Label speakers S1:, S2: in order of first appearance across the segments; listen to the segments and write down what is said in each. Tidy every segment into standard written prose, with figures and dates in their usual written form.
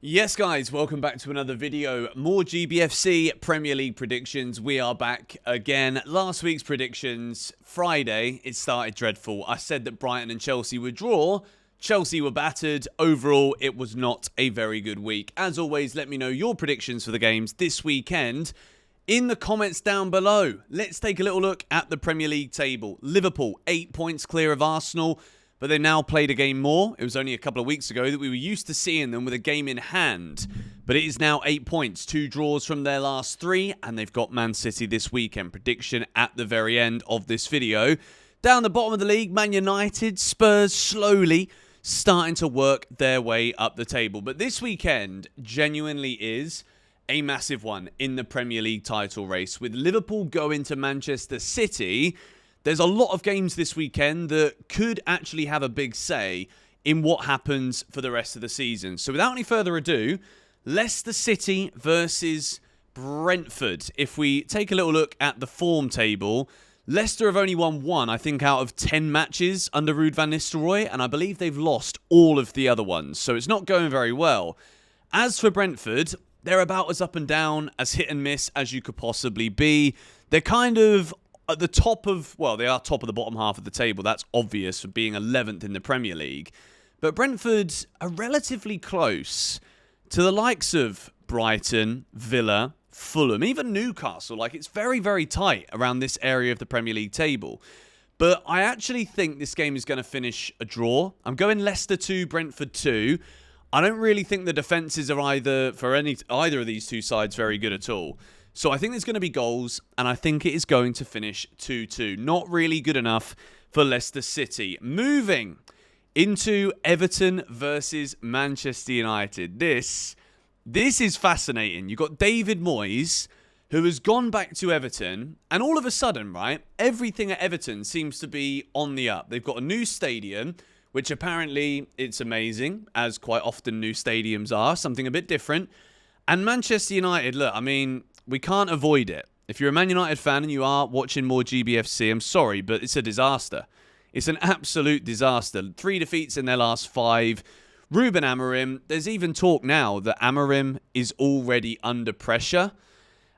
S1: Yes, guys, welcome back to another video. More GBFC Premier League predictions. We are back again. Last week's predictions, Friday, it started dreadful. I said that Brighton and Chelsea would draw. Chelsea were battered. Overall, it was not a very good week. As always, let me know your predictions for the games this weekend in the comments down below. Let's take a little look at the Premier League table. Liverpool, 8 points clear of Arsenal. But they now played a game more. It was only a couple of weeks ago that we were used to seeing them with a game in hand. But it is now 8 points, 2 draws from their last 3, and they've got Man City this weekend. Prediction at the very end of this video. Down the bottom of the league, Man United, Spurs slowly starting to work their way up the table. But this weekend genuinely is a massive one in the Premier League title race. With Liverpool going to Manchester City, there's a lot of games this weekend that could actually have a big say in what happens for the rest of the season. So without any further ado, Leicester City versus Brentford. If we take a little look at the form table, Leicester have only won 1, I think, out of 10 matches under Ruud van Nistelrooy, and I believe they've lost all of the other ones. So it's not going very well. As for Brentford, they're about as up and down, as hit and miss as you could possibly be. They're kind of at the top of, well, they are top of the bottom half of the table. That's obvious for being 11th in the Premier League. But Brentford are relatively close to the likes of Brighton, Villa, Fulham, even Newcastle. Like, it's very, very tight around this area of the Premier League table. But I actually think this game is going to finish a draw. I'm going Leicester 2, Brentford 2. I don't really think the defences are either of these two sides very good at all. So I think there's going to be goals, and I think it is going to finish 2-2. Not really good enough for Leicester City. Moving into Everton versus Manchester United. This is fascinating. You've got David Moyes, who has gone back to Everton, and all of a sudden, right, everything at Everton seems to be on the up. They've got a new stadium, which apparently it's amazing, as quite often new stadiums are, something a bit different. And Manchester United, look, I mean, we can't avoid it. If you're a Man United fan and you are watching more GBFC, I'm sorry, but it's a disaster. It's an absolute disaster. 3 defeats in their last 5. Ruben Amorim, there's even talk now that Amorim is already under pressure.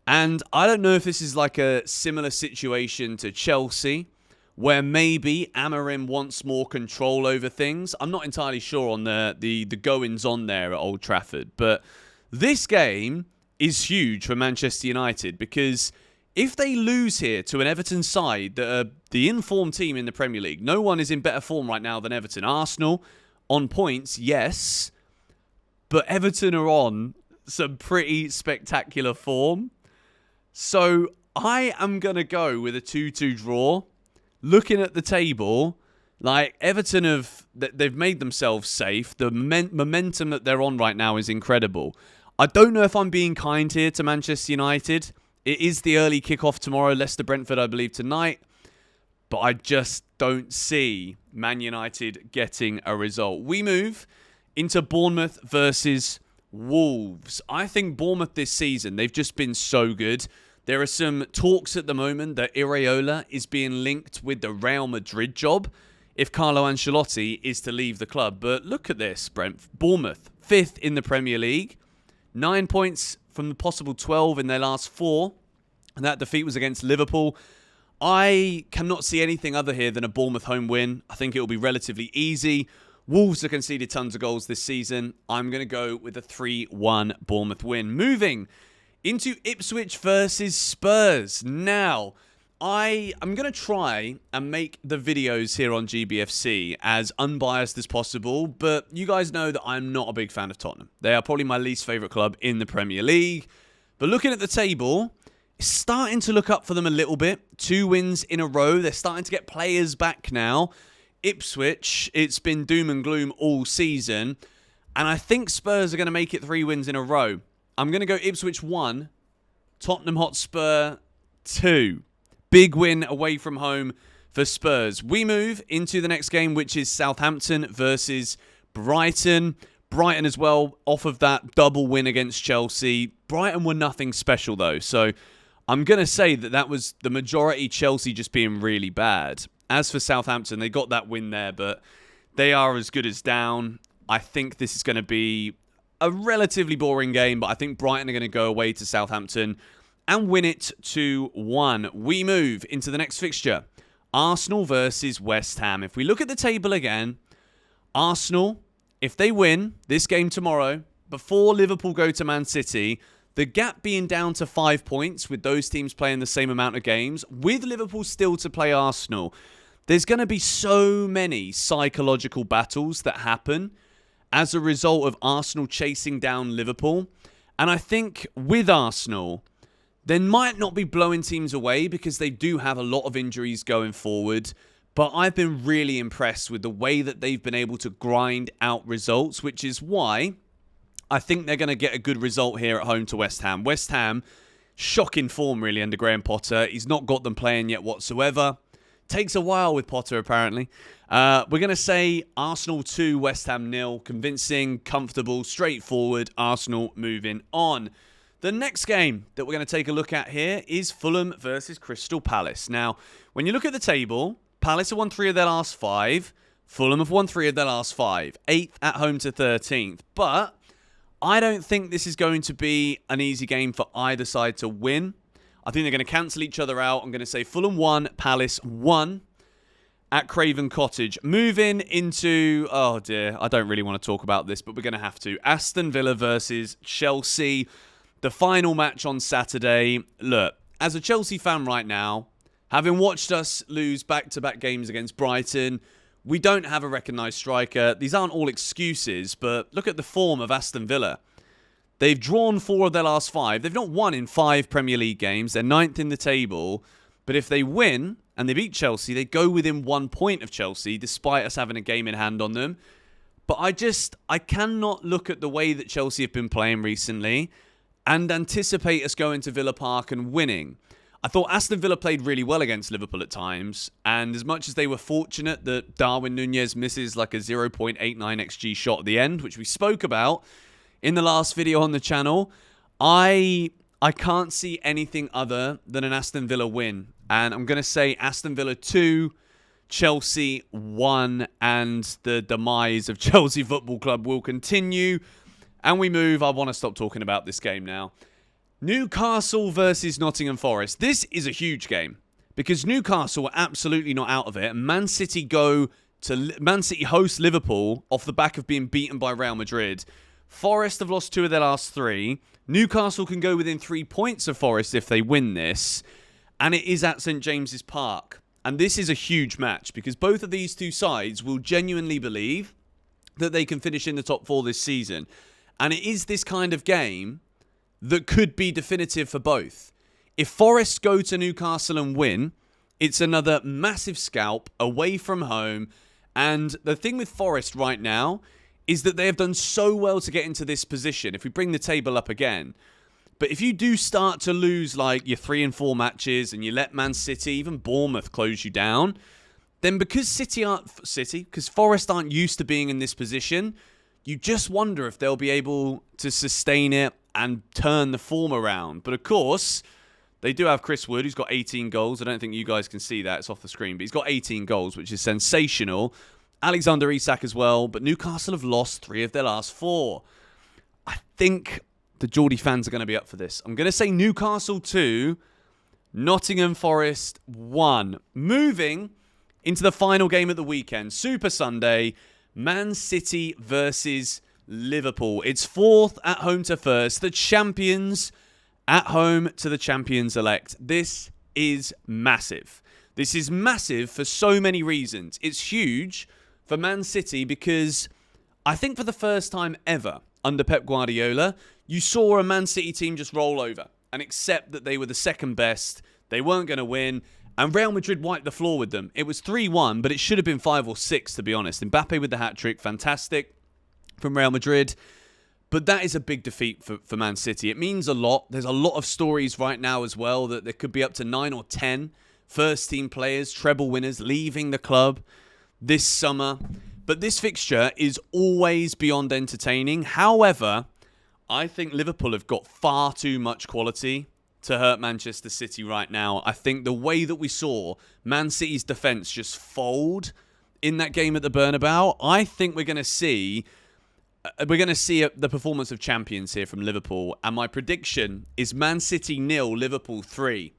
S1: And I don't know if this is like a similar situation to Chelsea, where maybe Amorim wants more control over things. I'm not entirely sure on the goings-on there at Old Trafford. But this game is huge for Manchester United, because if they lose here to an Everton side that are the informed team in the Premier League, no one is in better form right now than Everton. Arsenal on points, yes, but Everton are on some pretty spectacular form. So I am going to go with a 2-2 draw. Looking at the table, like, Everton they've made themselves safe. The momentum that they're on right now is incredible. I don't know if I'm being kind here to Manchester United. It is the early kickoff tomorrow. Leicester-Brentford, I believe, tonight. But I just don't see Man United getting a result. We move into Bournemouth versus Wolves. I think Bournemouth this season, they've just been so good. There are some talks at the moment that Iraola is being linked with the Real Madrid job if Carlo Ancelotti is to leave the club. But look at this, Bournemouth, 5th in the Premier League. 9 points from the possible 12 in their last 4. And that defeat was against Liverpool. I cannot see anything other here than a Bournemouth home win. I think it will be relatively easy. Wolves have conceded tons of goals this season. I'm going to go with a 3-1 Bournemouth win. Moving into Ipswich versus Spurs. Now, I am going to try and make the videos here on GBFC as unbiased as possible, but you guys know that I'm not a big fan of Tottenham. They are probably my least favourite club in the Premier League. But looking at the table, it's starting to look up for them a little bit. 2 wins in a row. They're starting to get players back now. Ipswich, it's been doom and gloom all season. And I think Spurs are going to make it 3 wins in a row. I'm going to go Ipswich 1, Tottenham Hotspur 2. Big win away from home for Spurs. We move into the next game, which is Southampton versus Brighton. Brighton as well, off of that double win against Chelsea. Brighton were nothing special, though. So I'm going to say that was the majority Chelsea just being really bad. As for Southampton, they got that win there, but they are as good as down. I think this is going to be a relatively boring game, but I think Brighton are going to go away to Southampton and win it 2-1. We move into the next fixture. Arsenal versus West Ham. If we look at the table again, Arsenal, if they win this game tomorrow, before Liverpool go to Man City, the gap being down to 5 points with those teams playing the same amount of games, with Liverpool still to play Arsenal, there's going to be so many psychological battles that happen as a result of Arsenal chasing down Liverpool. And I think with Arsenal, they might not be blowing teams away because they do have a lot of injuries going forward. But I've been really impressed with the way that they've been able to grind out results, which is why I think they're going to get a good result here at home to West Ham. West Ham, shocking form really under Graham Potter. He's not got them playing yet whatsoever. Takes a while with Potter, apparently. We're going to say Arsenal 2, West Ham 0. Convincing, comfortable, straightforward. Arsenal moving on. The next game that we're going to take a look at here is Fulham versus Crystal Palace. Now, when you look at the table, Palace have won 3 of their last 5. Fulham have won 3 of their last 5. 8th at home to 13th. But I don't think this is going to be an easy game for either side to win. I think they're going to cancel each other out. I'm going to say Fulham 1, Palace 1 at Craven Cottage. Moving into, oh dear, I don't really want to talk about this, but we're going to have to. Aston Villa versus Chelsea. The final match on Saturday. Look, as a Chelsea fan right now, having watched us lose back-to-back games against Brighton, we don't have a recognised striker. These aren't all excuses, but look at the form of Aston Villa. They've drawn 4 of their last 5. They've not won in 5 Premier League games. They're 9th in the table. But if they win and they beat Chelsea, they go within 1 point of Chelsea, despite us having a game in hand on them. But I cannot look at the way that Chelsea have been playing recently and anticipate us going to Villa Park and winning. I thought Aston Villa played really well against Liverpool at times. And as much as they were fortunate that Darwin Núñez misses like a 0.89 XG shot at the end, which we spoke about in the last video on the channel, I can't see anything other than an Aston Villa win. And I'm going to say Aston Villa 2, Chelsea 1, and the demise of Chelsea Football Club will continue. And we move. I want to stop talking about this game now. Newcastle versus Nottingham Forest. This is a huge game because Newcastle are absolutely not out of it. Man City host Liverpool off the back of being beaten by Real Madrid. Forest have lost 2 of their last 3. Newcastle can go within 3 points of Forest if they win this. And it is at St James's Park. And this is a huge match because both of these two sides will genuinely believe that they can finish in the top 4 this season. And it is this kind of game that could be definitive for both. If Forest go to Newcastle and win, it's another massive scalp away from home. And the thing with Forest right now is that they have done so well to get into this position. If we bring the table up again. But if you do start to lose like your 3 and 4 matches and you let Man City, even Bournemouth close you down, then because Forest aren't used to being in this position, you just wonder if they'll be able to sustain it and turn the form around. But of course, they do have Chris Wood, who's got 18 goals. I don't think you guys can see that. It's off the screen. But he's got 18 goals, which is sensational. Alexander Isak as well, but Newcastle have lost 3 of their last 4. I think the Geordie fans are going to be up for this. I'm going to say Newcastle 2, Nottingham Forest 1. Moving into the final game of the weekend, Super Sunday, Man City versus Liverpool. It's 4th at home to 1st. The champions at home to the champions-elect. This is massive. This is massive for so many reasons. It's huge for Man City because I think for the first time ever under Pep Guardiola, you saw a Man City team just roll over and accept that they were the second best, they weren't going to win, and Real Madrid wiped the floor with them. It was 3-1, but it should have been 5 or 6, to be honest. Mbappe with the hat-trick, fantastic from Real Madrid. But that is a big defeat for Man City. It means a lot. There's a lot of stories right now as well that there could be up to 9 or 10 first-team players, treble winners, leaving the club this summer. But this fixture is always beyond entertaining. However, I think Liverpool have got far too much quality to hurt Manchester City right now. I think the way that we saw Man City's defence just fold in that game at the Bernabeu, I think we're going to see we're going to see the performance of champions here from Liverpool. And my prediction is Man City 0, Liverpool 3.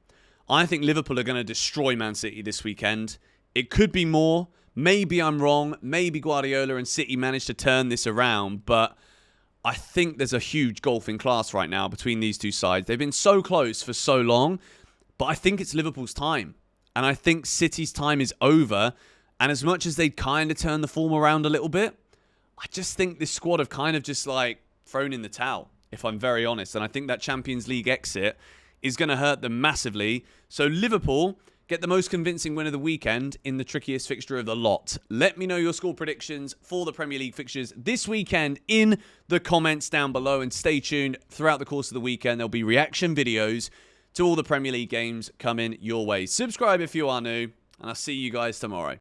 S1: I think Liverpool are going to destroy Man City this weekend. It could be more. Maybe I'm wrong. Maybe Guardiola and City managed to turn this around. But I think there's a huge gulf in class right now between these two sides. They've been so close for so long. But I think it's Liverpool's time. And I think City's time is over. And as much as they'd kind of turn the form around a little bit, I just think this squad have kind of just like thrown in the towel, if I'm very honest. And I think that Champions League exit is going to hurt them massively. So Liverpool get the most convincing win of the weekend in the trickiest fixture of the lot. Let me know your score predictions for the Premier League fixtures this weekend in the comments down below. And stay tuned throughout the course of the weekend. There'll be reaction videos to all the Premier League games coming your way. Subscribe if you are new, and I'll see you guys tomorrow.